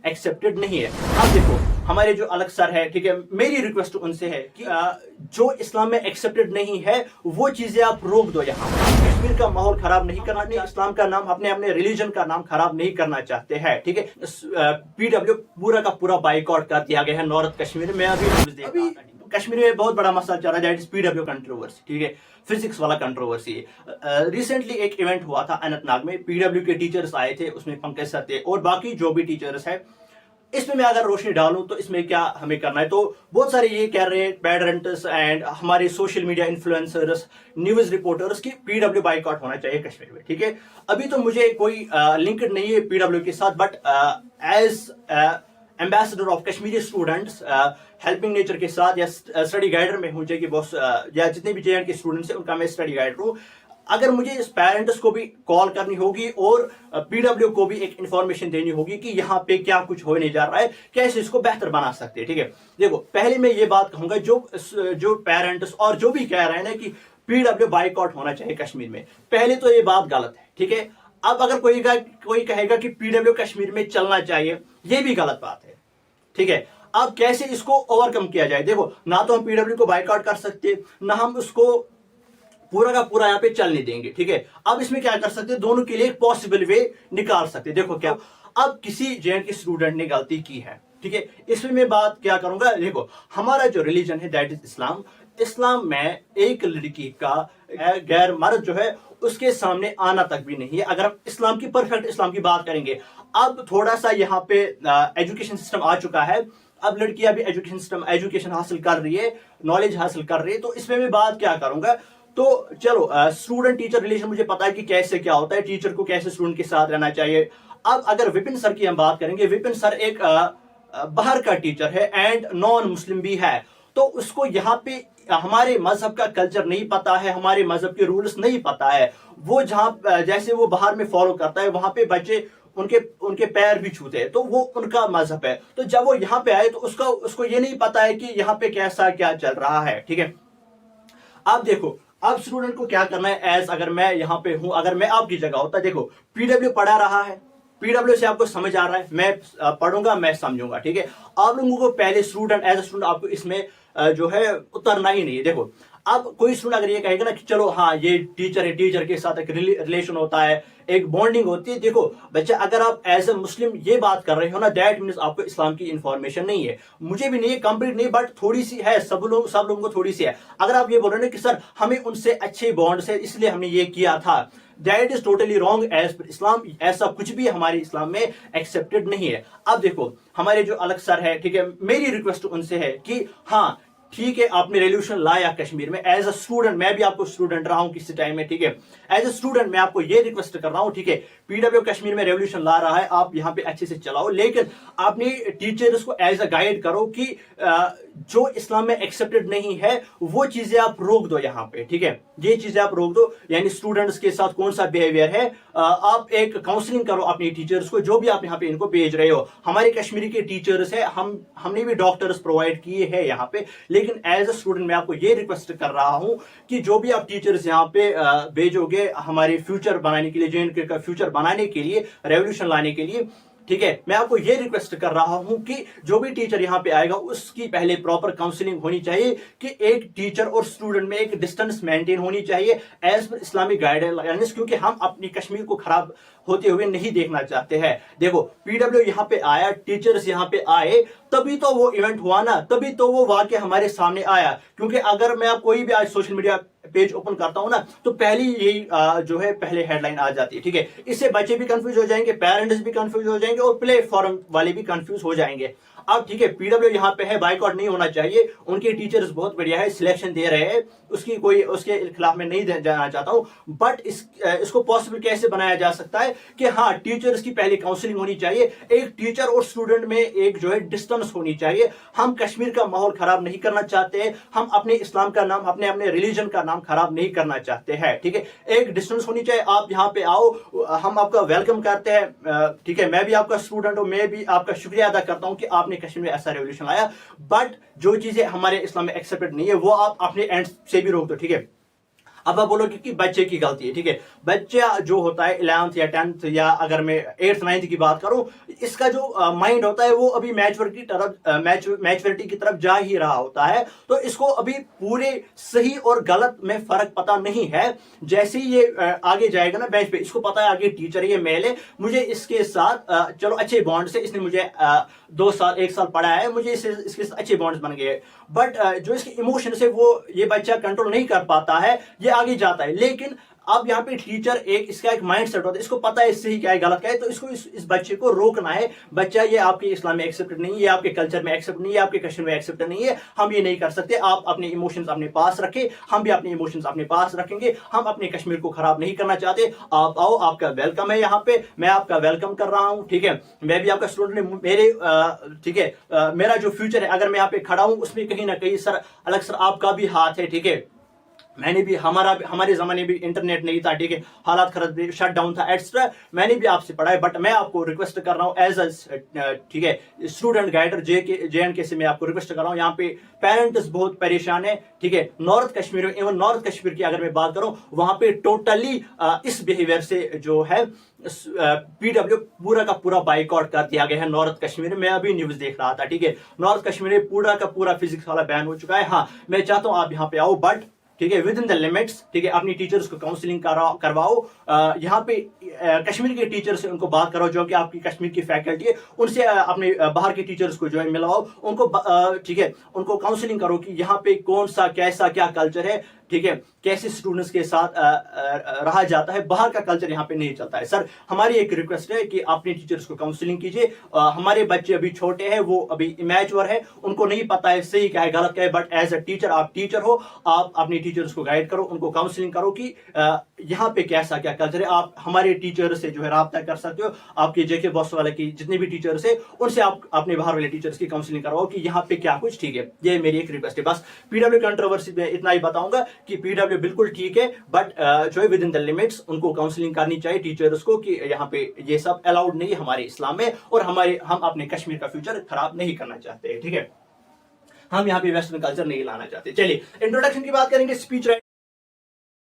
Accepted नहीं है। अब देखो हमारे जो अलग सर है, ठीक है, मेरी रिक्वेस्ट उनसे है कि जो इस्लाम में एक्सेप्टेड नहीं है वो चीजें आप रोक दो। यहाँ कश्मीर का माहौल खराब नहीं करना, अपने इस्लाम का नाम, अपने अपने रिलीजन का नाम खराब नहीं करना चाहते हैं, ठीक है। पीडब्ल्यू पूरा का पूरा बाइकआउट कर दिया गया है नॉर्थ कश्मीर में। अभी कश्मीर में बहुत बड़ा मसला चल रहा है, दैट इज पीडब्ल्यू कंट्रोवर्सी, ठीक है, फिजिक्स वाला कंट्रोवर्सी। रिसेंटली एक इवेंट हुआ था अनंतनाग में, पीडब्ल्यू के टीचर्स आए थे, उसमें पंकज सर थे और बाकी जो भी टीचर्स है। इसमें मैं अगर रोशनी डालूं तो इसमें क्या हमें करना है, तो बहुत सारे ये कह रहे हैं पेरेंट्स एंड हमारे social media influencers, news reporters की पीडब्ल्यू बाइकआउट होना चाहिए कश्मीर में, ठीक है। अभी तो मुझे कोई लिंक नहीं है पीडब्ल्यू के साथ, but as ambassador of Kashmiri students helping nature के साथ या स्टडी गाइडर में हूँ, कि बॉस या जितने भी JN के स्टूडेंट्स हैं उनका मैं स्टडी गाइडर हूँ। अगर मुझे इस पेरेंट्स को भी कॉल करनी होगी और पीडब्ल्यू को भी एक इंफॉर्मेशन देनी होगी कि यहाँ पे क्या कुछ होने जा रहा है, कैसे इसको बेहतर बना सकते हैं, ठीक है। देखो पहले मैं ये बात कहूंगा, जो पेरेंट्स और जो भी कह रहे हैं ना कि पीडब्ल्यू बाइकआउट होना चाहिए कश्मीर में, पहले तो ये बात गलत है, ठीक है। अब अगर कोई कहेगा कि पीडब्ल्यू कश्मीर में चलना चाहिए, ये भी गलत बात है, ठीक है। अब कैसे इसको ओवरकम किया जाए, देखो ना तो हम पीडब्ल्यू को बाइकआउट कर सकते, ना हम उसको पूरा का पूरा यहाँ पे चलने देंगे, ठीक है। अब इसमें क्या कर सकते हैं, दोनों के लिए एक पॉसिबल वे निकाल सकते हैं। देखो क्या, अब किसी JN के स्टूडेंट ने गलती की है, ठीक है, इसमें मैं बात क्या करूंगा, देखो हमारा जो रिलीजन है दैट इज इस्लाम। इस्लाम में एक लड़की का गैर मर्द जो है उसके सामने आना तक भी नहीं है, अगर हम इस्लाम की परफेक्ट इस्लाम की बात करेंगे। अब थोड़ा सा यहाँ पे एजुकेशन सिस्टम आ चुका है, अब लड़कियां भी एजुकेशन हासिल कर रही है, नॉलेज हासिल कर रही है, तो इसमें मैं बात क्या करूंगा, तो चलो स्टूडेंट टीचर रिलेशन मुझे पता है कि कैसे क्या होता है, टीचर को कैसे स्टूडेंट के साथ रहना चाहिए। अब अगर विपिन सर की हम बात करेंगे, विपिन सर एक बाहर का टीचर है एंड नॉन मुस्लिम भी है, तो उसको यहाँ पे हमारे मजहब का कल्चर नहीं पता है, हमारे मजहब के रूल्स नहीं पता है। वो जहाँ जैसे वो बाहर में फॉलो करता है, वहां पे बच्चे उनके पैर भी छूते हैं, तो वो उनका मजहब है। तो जब वो यहाँ पे आए तो उसको ये नहीं पता है कि यहाँ पे कैसा क्या चल रहा है, ठीक है। अब देखो अब स्टूडेंट को क्या करना है, एज अगर मैं यहाँ पे हूं, अगर मैं आपकी जगह होता, देखो पीडब्ल्यू पढ़ा रहा है, पीडब्ल्यू से आपको समझ आ रहा है, मैं पढ़ूंगा, मैं समझूंगा, ठीक है। आप लोगों को पहले स्टूडेंट एज ए स्टूडेंट आपको इसमें जो है उतरना ही नहीं है। देखो अब कोई स्टूडेंट अगर ये कहेगा ना कि चलो हाँ ये टीचर है, टीचर के साथ एक रिलेशन होता है, एक बॉन्डिंग होती है, देखो बच्चा अगर आप एज ए मुस्लिम ये बात कर रहे हो ना, दैट मीन्स आपको इस्लाम की इंफॉर्मेशन नहीं है। मुझे भी नहीं है, कंप्लीट नहीं, बट थोड़ी सी है, सब लोगों को थोड़ी सी है। अगर आप ये बोल रहे हो कि सर हमें उनसे अच्छे बॉन्ड से इसलिए हमने ये किया था, that is totally wrong as per Islam. ऐसा कुछ भी हमारे इस्लाम में एक्सेप्टेड नहीं है। अब देखो हमारे जो अलग सर है, ठीक है, मेरी रिक्वेस्ट उनसे है कि हाँ ठीक है आपने रेवोल्यूशन लाया कश्मीर में, एज अ स्टूडेंट मैं भी आपको स्टूडेंट रहा हूं किसी टाइम में, ठीक है, एज अ स्टूडेंट मैं आपको ये रिक्वेस्ट कर रहा हूं, ठीक है, पीडब्ल्यू कश्मीर में रेवोल्यूशन ला रहा है, आप यहां पे अच्छे से चलाओ, लेकिन अपनी टीचर्स को एज अ गाइड करो कि जो इस्लाम में एक्सेप्टेड नहीं है वो चीजें आप रोक दो यहाँ पे, ठीक है, ये चीजें आप रोक दो। यानी स्टूडेंट्स के साथ कौन सा बिहेवियर है, आप एक काउंसलिंग करो अपनी टीचर्स को, जो भी आप यहाँ पे इनको भेज रहे हो। हमारे कश्मीरी के टीचर्स है, हमने भी डॉक्टर्स प्रोवाइड किए हैं यहाँ पे, लेकिन एज अ स्टूडेंट मैं आपको ये रिक्वेस्ट कर रहा हूं कि जो भी आप टीचर्स यहाँ पे भेजोगे हमारे फ्यूचर बनाने के लिए, JNK का फ्यूचर बनाने के लिए, रेवोल्यूशन लाने के लिए, ठीक है, मैं आपको ये रिक्वेस्ट कर रहा हूं कि जो भी टीचर यहाँ पे आएगा उसकी पहले प्रॉपर काउंसलिंग होनी चाहिए कि एक टीचर और स्टूडेंट में एक डिस्टेंस मेंटेन होनी चाहिए एज पर इस्लामिक गाइडेंस, क्योंकि हम अपनी कश्मीर को खराब होते हुए नहीं देखना चाहते हैं। देखो पीडब्ल्यू यहाँ पे आया, टीचर्स यहाँ पे आए, तभी तो वो इवेंट हुआ ना, तभी तो वो वाकया हमारे सामने आया। क्योंकि अगर मैं कोई भी आज सोशल मीडिया पेज ओपन करता हूं ना, तो पहली यही जो है पहले हेडलाइन आ जाती है, ठीक है। इससे बच्चे भी कंफ्यूज हो जाएंगे, पेरेंट्स भी कंफ्यूज हो जाएंगे और प्लेटफॉर्म वाले भी कंफ्यूज हो जाएंगे। अब ठीक है पीडब्ल्यू यहाँ पे है, बाइकआउट नहीं होना चाहिए, उनके टीचर्स बहुत बढ़िया है, सिलेक्शन दे रहे हैं, उसके खिलाफ में नहीं जाना चाहता हूं, बट इसको पॉसिबल कैसे बनाया जा सकता है कि हाँ टीचर्स की पहले काउंसलिंग होनी चाहिए, एक टीचर और स्टूडेंट में एक जो है डिस्टेंस होनी चाहिए। हम कश्मीर का माहौल खराब नहीं करना चाहते हैं, हम अपने इस्लाम का नाम, अपने अपने रिलीजन का नाम खराब नहीं करना चाहते हैं, ठीक है, एक डिस्टेंस होनी चाहिए। आप यहाँ पे आओ, हम आपका वेलकम करते हैं, ठीक है, मैं भी आपका स्टूडेंट हूं, मैं भी आपका शुक्रिया अदा करता हूं कि आपने कश्मीर में ऐसा रेवोल्यूशन आया, बट जो चीजें हमारे इस्लाम में एक्सेप्टेड नहीं है वो आप अपने एंड से भी रोक दो, ठीक है। अब आप बोलोगे कि बच्चे की गलती है, ठीक है। बच्चा जो होता है 11th या 10th या अगर मैं 8th 9th की बात करूं, इसका जो माइंड होता है वो अभी मैच्योरिटी की तरफ जा ही रहा होता है, तो इसको अभी पूरे सही और गलत में फर्क पता नहीं है। जैसे ही ये आगे जाएगा ना बेंच पे, इसको पता है आगे टीचर ये मेल है, मुझे इसके साथ चलो अच्छे बॉन्ड से, इसने मुझे 2 साल 1 साल पढ़ाया है, मुझे इसके साथ अच्छे बॉन्ड्स बन गए। बट जो इसके इमोशन है वो ये बच्चा कंट्रोल नहीं कर पाता है, ये आगे जाता है। लेकिन अब यहाँ पे टीचर इसका एक माइंड सेट होता है, इसको पता है सही क्या है गलत क्या है, तो इसको इस बच्चे को रोकना है। बच्चा ये आपके इस्लाम में एक्सेप्टेड नहीं है, ये आपके कल्चर में एक्सेप्ट नहीं है, आपके कश्मीर में एक्सेप्ट नहीं है, हम ये नहीं कर सकते। आप अपने इमोशंस अपने पास रखें, हम भी अपने इमोशंस अपने पास रखेंगे। हम अपने कश्मीर को खराब नहीं करना चाहते। आप आओ, आपका वेलकम है यहाँ पे, मैं आपका वेलकम कर रहा हूँ, ठीक है। मैं भी आपका स्टूडेंट, मेरे ठीक है, मेरा जो फ्यूचर है अगर मैं यहाँ पे खड़ा हूँ उसमें कहीं ना कहीं सर अलग सर आपका भी हाथ है, ठीक है। मैंने भी हमारे जमाने भी इंटरनेट नहीं था, ठीक है, हालात खराब, शट डाउन था एक्स्ट्रा, मैंने भी आपसे पढ़ा है। बट मैं आपको रिक्वेस्ट कर रहा हूँ एज अ ठीक है स्टूडेंट गाइडर JNK से मैं आपको रिक्वेस्ट कर रहा हूँ। यहाँ पे पेरेंट्स बहुत परेशान है, ठीक है। नॉर्थ कश्मीर में, इवन नॉर्थ कश्मीर की अगर मैं बात करूं, वहां पे टोटली इस बिहेवियर से जो है PW पूरा का पूरा बाइकआउट कर दिया गया है नॉर्थ कश्मीर में। मैं अभी न्यूज देख रहा था, ठीक है, नॉर्थ कश्मीर में पूरा का पूरा फिजिक्स वाला बैन हो चुका है। हाँ, मैं चाहता हूं आप यहाँ पे आओ, बट ठीक है विद इन द लिमिट्स, ठीक है। अपनी टीचर्स को काउंसलिंग करवाओ, यहाँ पे कश्मीर के टीचर से उनको बात कराओ, जो कि आपकी कश्मीर की फैकल्टी है, उनसे अपने बाहर के टीचर्स को जो है मिलाओ, उनको ठीक है उनको काउंसलिंग करो कि यहाँ पे कौन सा कैसा क्या कल्चर है, ठीक है, कैसे स्टूडेंट्स के साथ रहा जाता है। बाहर का कल्चर यहाँ पे नहीं चलता है। सर हमारी एक रिक्वेस्ट है कि अपने टीचर्स को काउंसलिंग कीजिए। हमारे बच्चे अभी छोटे हैं, वो अभी इमैच्योर है, उनको नहीं पता है सही क्या है गलत क्या है। बट एज अ टीचर, आप टीचर हो, आप अपने टीचर्स को गाइड करो, उनको काउंसलिंग करो कि यहाँ पे कैसा क्या कल्चर है। आप हमारे टीचर से जो है राब्ता कर सकते हो, आपके JK बॉस वाले की जितने भी टीचर्स है उनसे आप अपने बाहर वाले टीचर्स की काउंसलिंग करवाओ कि यहाँ पे क्या कुछ ठीक है। ये मेरी एक रिक्वेस्ट है। बस PW कंट्रोवर्सी में इतना ही बताऊंगा कि PW बिल्कुल ठीक है, बट जो है विद इन द लिमिट्स उनको काउंसलिंग करनी चाहिए टीचर्स को कि यहाँ पे ये सब अलाउड नहीं है हमारे इस्लाम में, और हम अपने कश्मीर का फ्यूचर खराब नहीं करना चाहते, ठीक है। हम यहाँ पे वेस्टर्न कल्चर नहीं लाना चाहते। चलिए इंट्रोडक्शन की बात करेंगे। स्पीच